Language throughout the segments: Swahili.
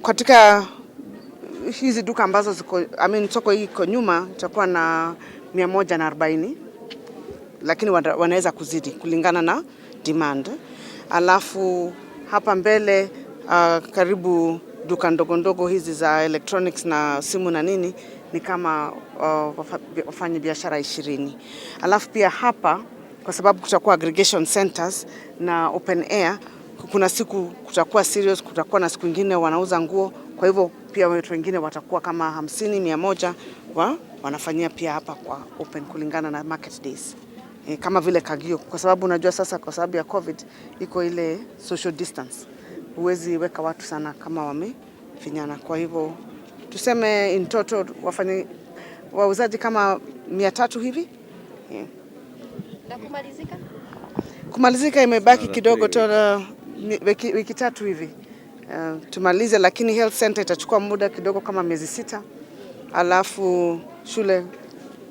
Katika hizi duka ambazo ziko soko hii iko nyuma itakuwa na 140, lakini wanaweza kuzidi kulingana na demand. Alafu hapa mbele karibu duka ndogo hizi za electronics na simu na nini ni kama wafanya biashara 20. Alafu pia hapa kwa sababu kutakuwa aggregation centers na open air, kuna siku kutakuwa serious, kutakuwa na siku nyingine wanauza nguo. Kwa hivyo pia watu wengine watakuwa kama 50, 100 wanafanyia pia hapa kwa open kulingana na market days. Kama vile Kagio, kwa sababu unajua sasa kwa sababu ya COVID iko ile social distance. Huwezi weka watu sana kama wamefinyana. Kwa hivyo tuseme in total wauzaji kama 300 hivi. Na kumalizika? Kumalizika imebaki kidogo tu, wiki 3 hivi. Tumalize, lakini health center itachukua muda kidogo kama miezi 6. Alafu shule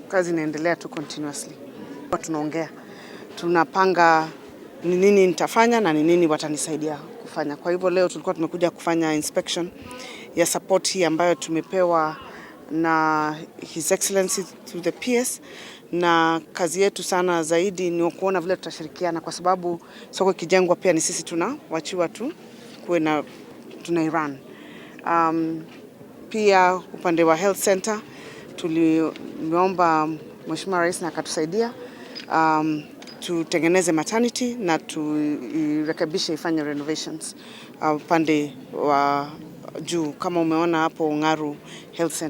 kazi inaendelea tu continuously. Tunaongea, tunapanga ni nini nitafanya na ni nini watanisaidia kufanya. Kwa hivyo leo tulikuwa tumekuja kufanya inspection ya support hii ambayo tumepewa na His Excellency to the PS, na kazi yetu sana zaidi ni kuona vile tutashirikiana, kwa sababu soko kijengwa pia ni sisi tunawachiwa tu kuwe na tunairan. Pia upande wa health center tuliomba Mheshimiwa Rais na akatusaidia tutengeneze maternity na turekebishe ifanye renovations upande wa juu kama umeona hapo Ngaru Health Center.